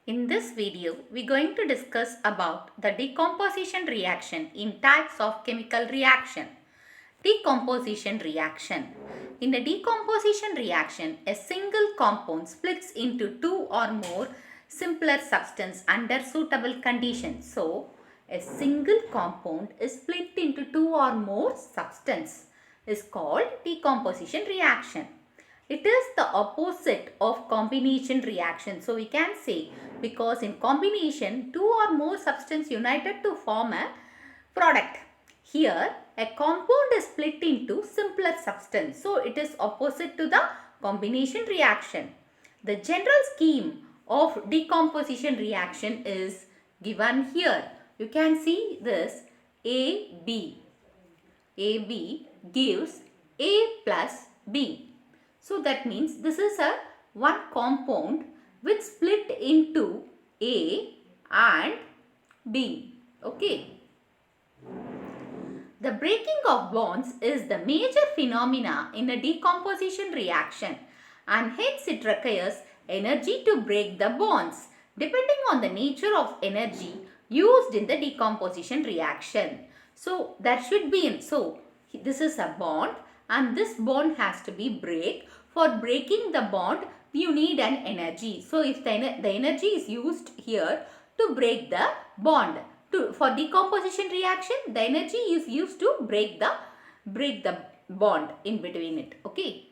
In this video, we're going to discuss about the decomposition reaction in types of chemical reaction. Decomposition reaction. In a decomposition reaction, a single compound splits into two or more simpler substance under suitable conditions. So, a single compound is split into two or more substance is called decomposition reaction. It is the opposite of combination reaction. So we can say, because in combination two or more substance united to form a product. Here a compound is split into simpler substance. So it is opposite to the combination reaction. The general scheme of decomposition reaction is given here. You can see this AB. AB gives A plus B. So that means this is a one compound which split into A and B. Okay. The breaking of bonds is the major phenomena in a decomposition reaction, and hence it requires energy to break the bonds depending on the nature of energy used in the decomposition reaction. So there should be, this is a bond and this bond has to be break. For breaking the bond, you need an energy. So if the energy is used here to break the bond, for decomposition reaction, the energy is used to break the bond in between it. Okay.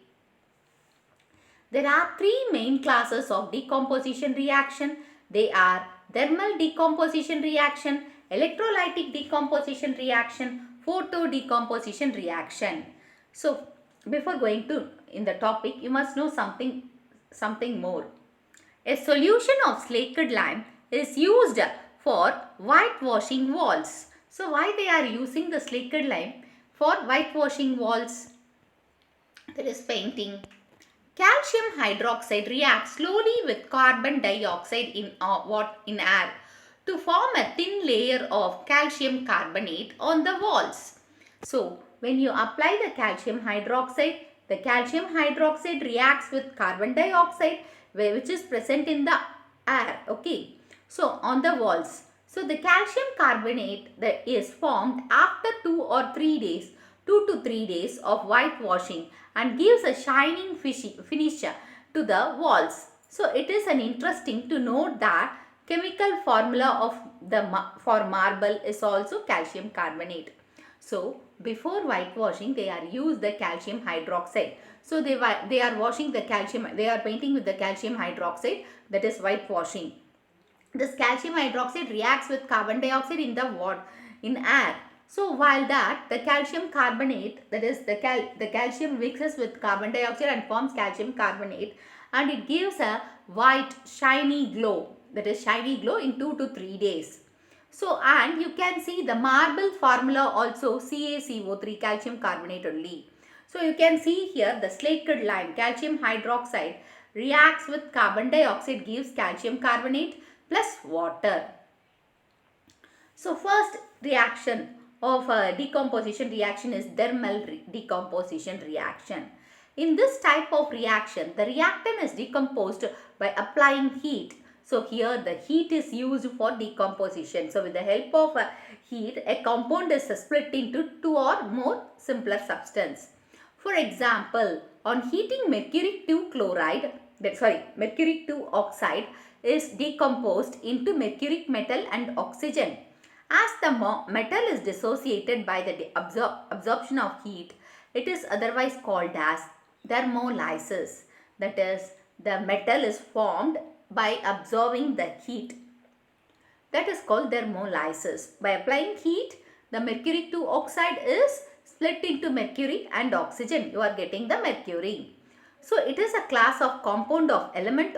There are three main classes of decomposition reaction. They are thermal decomposition reaction, electrolytic decomposition reaction, photo decomposition reaction. So before going to in the topic, you must know something more. A solution of slaked lime is used for whitewashing walls. So why they are using the slaked lime for whitewashing walls? There is painting. Calcium hydroxide reacts slowly with carbon dioxide in air to form a thin layer of calcium carbonate on the walls. So when you apply the calcium hydroxide reacts with carbon dioxide which is present in the air. Okay. So on the walls. So the calcium carbonate that is formed after 2 to 3 days of whitewashing and gives a shining finish to the walls. So it is an interesting to note that chemical formula of for marble is also calcium carbonate. So before whitewashing, they are used the calcium hydroxide. So they are washing the calcium, they are painting with the calcium hydroxide, that is whitewashing. This calcium hydroxide reacts with carbon dioxide in air. So while that the calcium carbonate, that is the calcium mixes with carbon dioxide and forms calcium carbonate, and it gives a white shiny glow, that is shiny glow in 2 to 3 days. So and you can see the marble formula also CaCO3, calcium carbonate only. So you can see here the slaked lime, calcium hydroxide reacts with carbon dioxide, gives calcium carbonate plus water. So first reaction of a decomposition reaction is thermal decomposition reaction. In this type of reaction, the reactant is decomposed by applying heat. So here the heat is used for decomposition. So with the help of heat, a compound is split into two or more simpler substance. For example, on heating mercury 2 oxide is decomposed into mercuric metal and oxygen. As the metal is dissociated by the absorption of heat, it is otherwise called as thermolysis. That is, the metal is formed by absorbing the heat. That is called thermolysis. By applying heat, the mercury 2 oxide is split into mercury and oxygen. You are getting the mercury. So it is a class of compound of element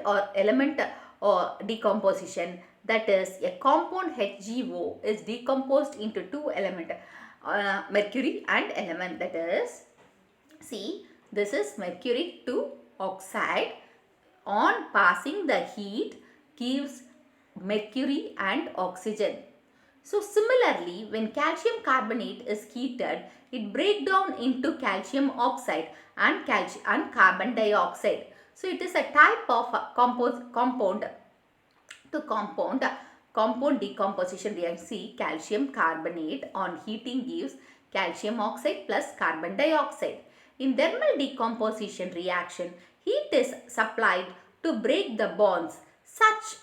or decomposition. That is, a compound HgO is decomposed into two elements, mercury and element. That is, see, this is mercury 2 oxide. On passing the heat gives mercury and oxygen. So similarly, when calcium carbonate is heated, it breaks down into calcium oxide and carbon dioxide. So it is a type of compound to compound decomposition reaction. See, calcium carbonate on heating gives calcium oxide plus carbon dioxide. In thermal decomposition reaction, heat is supplied to break the bonds. Such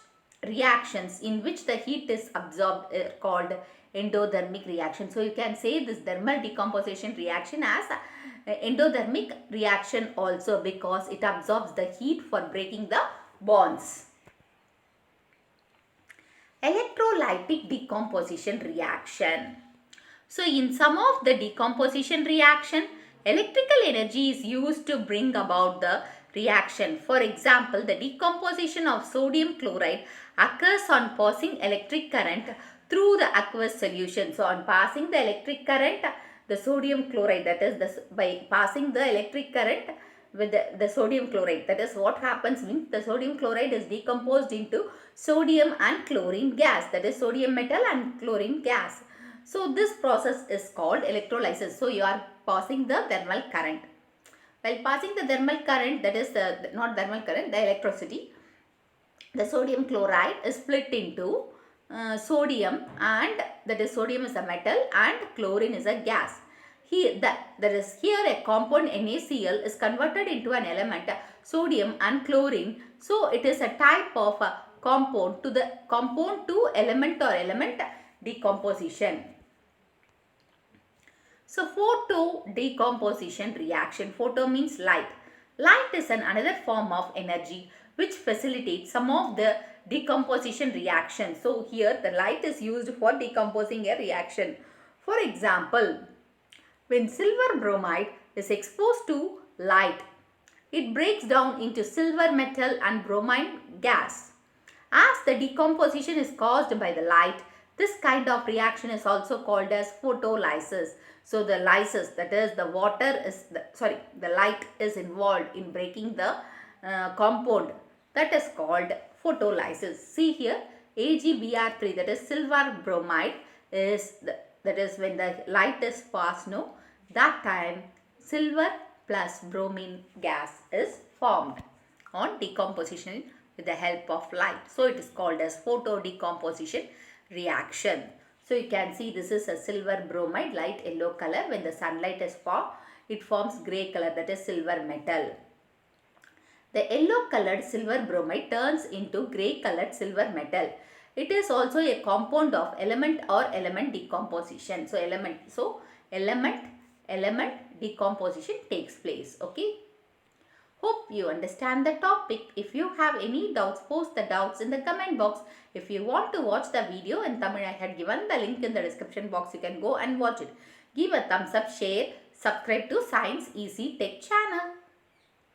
reactions in which the heat is absorbed are called endothermic reaction. So you can say this thermal decomposition reaction as endothermic reaction also, because it absorbs the heat for breaking the bonds. Electrolytic decomposition reaction. So in some of the decomposition reaction, electrical energy is used to bring about the reaction. For example, the decomposition of sodium chloride occurs on passing electric current through the aqueous solution. So on passing the electric current, the sodium chloride, that is by passing the electric current with the sodium chloride, that is what happens means the sodium chloride is decomposed into sodium and chlorine gas, that is sodium metal and chlorine gas. So this process is called electrolysis. So you are passing the thermal current. While passing the thermal current, that is not thermal current, the electricity, the sodium chloride is split into sodium, and that is sodium is a metal and chlorine is a gas. Here a compound NaCl is converted into an element sodium and chlorine. So it is a type of compound to element or element decomposition. So photo decomposition reaction. Photo means light. Light is another form of energy which facilitates some of the decomposition reactions. So here the light is used for decomposing a reaction. For example, when silver bromide is exposed to light, it breaks down into silver metal and bromine gas. As the decomposition is caused by the light, this kind of reaction is also called as photolysis. So the lysis, that is the light is involved in breaking the compound, that is called photolysis. See here, AgBr3, that is silver bromide, that is when the light is passed, that time silver plus bromine gas is formed on decomposition with the help of light. So it is called as photo decomposition reaction. So you can see this is a silver bromide, light yellow color. When the sunlight is formed, it forms grey color, that is silver metal. The yellow colored silver bromide turns into grey colored silver metal. It is also a compound of element or element decomposition. So element decomposition takes place. Okay. Hope you understand the topic. If you have any doubts, post the doubts in the comment box. If you want to watch the video in Tamil, I had given the link in the description box. You can go and watch it. Give a thumbs up, share, subscribe to Science Easy Tech channel.